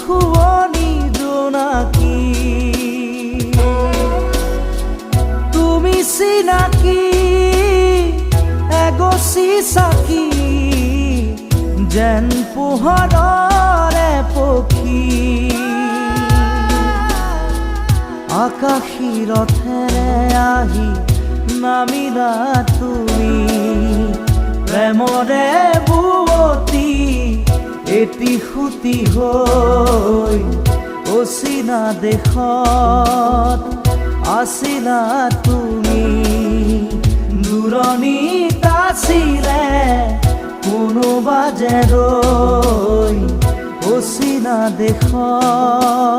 শুৱনি জোনাকী তুমি চিনাকি এগছি চাকি যেন পোহৰৰে পক্ষী আকাশী ৰথেৰে আহি নামিলা তুমি প্ৰেমৰে বুৱতী এটি সুতি হৈ অচিনা দেশত আছিলা তুমি দূৰণিত আছিলে কোনোবা যে ৰৈ অচিনা দেশত